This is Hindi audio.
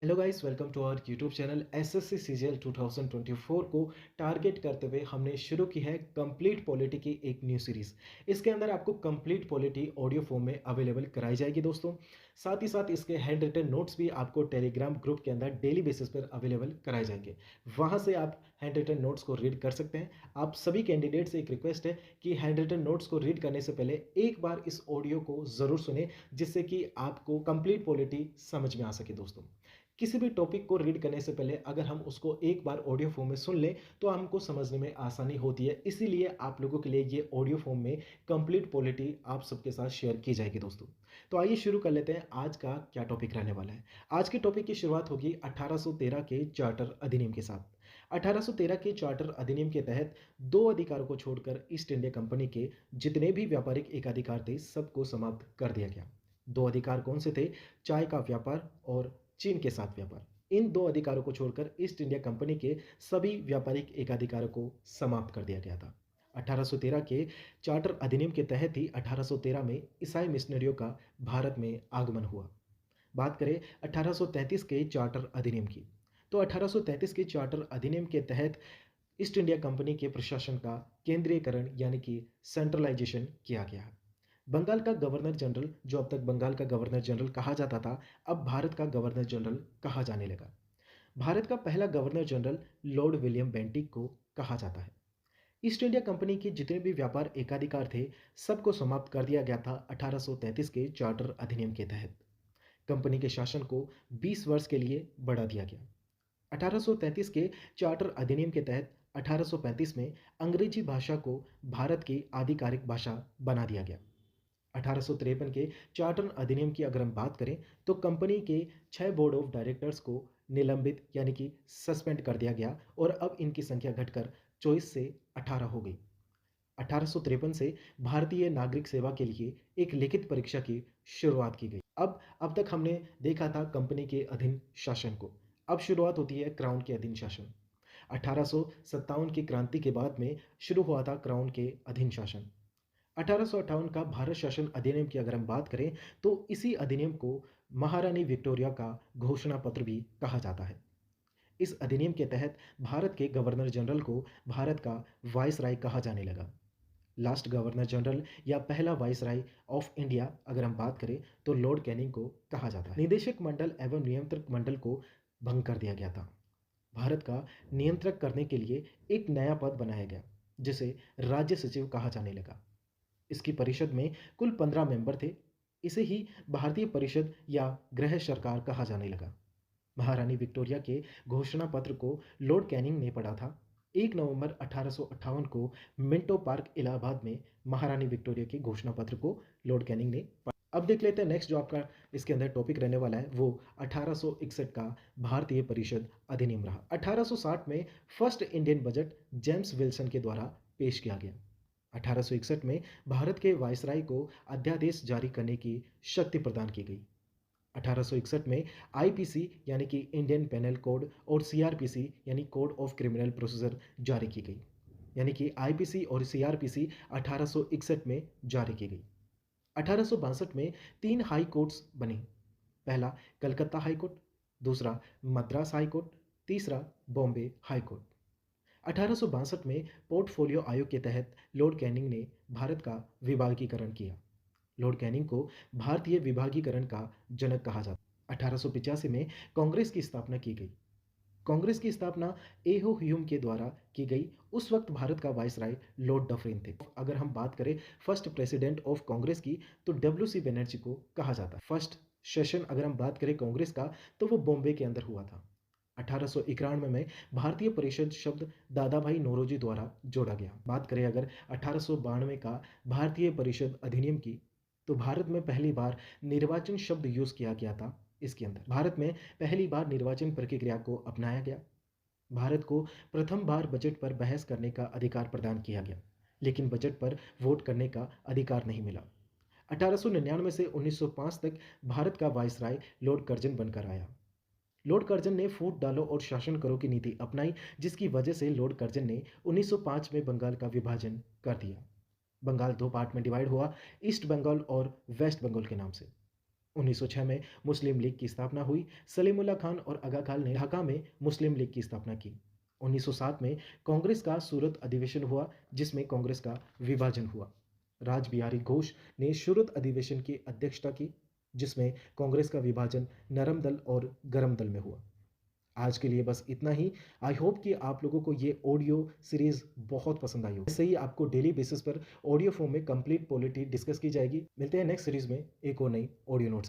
Hello guys, welcome to our YouTube channel. SSC CGL 2024 को टारगेट करते हुए हमने शुरू की है कंप्लीट पॉलिटी की एक न्यू सीरीज। इसके अंदर आपको कंप्लीट पॉलिटी ऑडियो फॉर्म में अवेलेबल कराई जाएगी दोस्तों। साथ ही साथ इसके हैंड रिटन नोट्स भी आपको टेलीग्राम ग्रुप के अंदर डेली बेसिस पर अवेलेबल कराए जाएंगे। वहां से आप हैंड रिटन नोट्स को रीड कर सकते हैं। आप सभी कैंडिडेट से एक रिक्वेस्ट है कि हैंड रिटन नोट्स को रीड करने से पहले एक बार इस ऑडियो को जरूर सुने, जिससे कि आपको कंप्लीट पॉलिटी समझ में आ सके दोस्तों। किसी भी टॉपिक को रीड करने से पहले अगर हम उसको एक बार ऑडियो फॉर्म में सुन लें तो हमको समझने में आसानी होती है। इसीलिए आप लोगों के लिए ये ऑडियो फॉर्म में कंप्लीट पॉलिटी आप सबके साथ शेयर की जाएगी दोस्तों। तो आइए शुरू कर लेते हैं आज का क्या टॉपिक रहने वाला है। आज के टॉपिक की शुरुआत होगी 1813 के चार्टर अधिनियम के साथ। 1813 के चार्टर अधिनियम के तहत दो अधिकारों को छोड़कर ईस्ट इंडिया कंपनी के जितने भी व्यापारिक एकाधिकार थे सबको समाप्त कर दिया गया। दो अधिकार कौन से थे? चाय का व्यापार और चीन के साथ व्यापार। इन दो अधिकारों को छोड़कर ईस्ट इंडिया कंपनी के सभी व्यापारिक एकाधिकारों को समाप्त कर दिया गया था। 1813 के चार्टर अधिनियम के तहत ही 1813 में ईसाई मिशनरियों का भारत में आगमन हुआ। बात करें 1833 के चार्टर अधिनियम की, तो 1833 के चार्टर अधिनियम के तहत ईस्ट इंडिया कंपनी के प्रशासन का केंद्रीयकरण यानी कि सेंट्रलाइजेशन किया गया। बंगाल का गवर्नर जनरल, जो अब तक बंगाल का गवर्नर जनरल कहा जाता था, अब भारत का गवर्नर जनरल कहा जाने लगा। भारत का पहला governor general Lord William Bentinck को कहा जाता है। ईस्ट इंडिया कंपनी के जितने भी व्यापार एकाधिकार थे सबको समाप्त कर दिया गया था 1833 के चार्टर अधिनियम के तहत। कंपनी के शासन को 20 वर्ष के लिए बढ़ा दिया गया। 1833 के चार्टर अधिनियम के तहत 1835 में अंग्रेजी भाषा को भारत की आधिकारिक भाषा बना दिया गया। 1853 के चार्टर अधिनियम की अगर हम बात करें तो कंपनी के 6 बोर्ड ऑफ डायरेक्टर्स को निलंबित यानी कि सस्पेंड कर दिया गया और अब इनकी संख्या घटकर 24 से 18 हो गई। 1853 से भारतीय नागरिक सेवा के लिए एक लिखित परीक्षा की शुरुआत की गई। अब तक हमने देखा था कंपनी के अधीन शासन को, अब शुरुआत होती है क्राउन के अधीन शासन। 1857 की क्रांति के बाद में शुरू हुआ था क्राउन के अधीन शासन। 1858 का भारत शासन अधिनियम की अगर हम बात करें तो इसी अधिनियम को महारानी विक्टोरिया का घोषणा पत्र भी कहा जाता है। इस अधिनियम के तहत भारत के गवर्नर जनरल को भारत का वाइसराय कहा जाने लगा। लास्ट गवर्नर जनरल या पहला वाइसराय ऑफ इंडिया अगर हम बात करें तो लॉर्ड कैनिंग को कहा जाता है। निदेशक मंडल एवं नियंत्रक मंडल को भंग कर दिया गया था। भारत का नियंत्रक करने के लिए एक नया पद बनाया गया जिसे राज्य सचिव कहा जाने लगा। इसकी परिषद में कुल 15 मेंबर थे। इसे ही भारतीय परिषद या गृह सरकार कहा जाने लगा। महारानी विक्टोरिया के घोषणा पत्र को लॉर्ड कैनिंग ने पढ़ा था। 1 नवंबर 1858 को मिंटो पार्क इलाहाबाद में महारानी विक्टोरिया के घोषणा पत्र को लॉर्ड कैनिंग ने पढ़ा। अब देख लेते हैं नेक्स्ट जो आपका इसके अंदर टॉपिक रहने वाला है वो 1861 का भारतीय परिषद अधिनियम रहा। 1860 में first Indian budget James Wilson के द्वारा पेश किया गया। 1861 में भारत के वायसराय को अध्यादेश जारी करने की शक्ति प्रदान की गई। 1861 में आईपीसी यानी कि इंडियन पेनल कोड और सीआरपीसी यानी कोड ऑफ क्रिमिनल प्रोसीजर जारी की गई। यानी कि आईपीसी और सीआरपीसी 1861 में जारी की गई। 1862 में 3 हाई कोर्ट्स बने। पहला कलकत्ता हाई कोर्ट, दूसरा मद्रास हाई कोर्ट, तीसरा बॉम्बे हाई कोर्ट। 1862 में पोर्टफोलियो आयोग के तहत लॉर्ड कैनिंग ने भारत का विभागीकरण किया। लॉर्ड कैनिंग को भारतीय विभागीकरण का जनक कहा जाता है। 1885 में कांग्रेस की स्थापना की गई। कांग्रेस की स्थापना एहो ह्यूम के द्वारा की गई। उस वक्त भारत का वाइसराय लॉर्ड डफरिन थे। अगर हम बात करें फर्स्ट प्रेसिडेंट ऑफ कांग्रेस की तो डब्ल्यू.सी. बनर्जी को कहा जाता है। फर्स्ट सेशन अगर हम बात करें कांग्रेस का तो वो बॉम्बे के अंदर हुआ था। 1891 में भारतीय परिषद शब्द दादा भाई नौरोजी द्वारा जोड़ा गया। बात करें अगर 1892 का भारतीय परिषद अधिनियम की तो भारत में पहली बार निर्वाचन शब्द यूज किया गया था। इसके अंदर भारत में पहली बार निर्वाचन प्रक्रिया को अपनाया गया। भारत को प्रथम बार बजट पर बहस करने का अधिकार प्रदान किया गया, लेकिन बजट पर वोट करने का अधिकार नहीं मिला। 1899 से 1905 तक भारत का वाइसराय लॉर्ड कर्जन बनकर आया। लॉर्ड कर्जन ने फूट डालो और शासन करो की नीति अपनाई, जिसकी वजह से लॉर्ड कर्जन ने 1905 में बंगाल का विभाजन कर दिया। बंगाल 2 पार्ट में डिवाइड हुआ, ईस्ट बंगाल और वेस्ट बंगाल के नाम से। 1906 में मुस्लिम लीग की स्थापना हुई। सलीमुल्लाह खान और आगा खान ने ढाका में मुस्लिम लीग की स्थापना की। 1907 में कांग्रेस का सूरत अधिवेशन हुआ, जिसमें कांग्रेस का विभाजन हुआ। राज बिहारी घोष ने सूरत अधिवेशन की अध्यक्षता की, जिसमें कांग्रेस का विभाजन नरम दल और गरम दल में हुआ। आज के लिए बस इतना ही। आई होप कि आप लोगों को ये ऑडियो सीरीज बहुत पसंद आई हो। ऐसे ही आपको डेली बेसिस पर ऑडियो फॉर्म में कंप्लीट पॉलिटी डिस्कस की जाएगी। मिलते हैं नेक्स्ट सीरीज में एक और नई ऑडियो नोट्स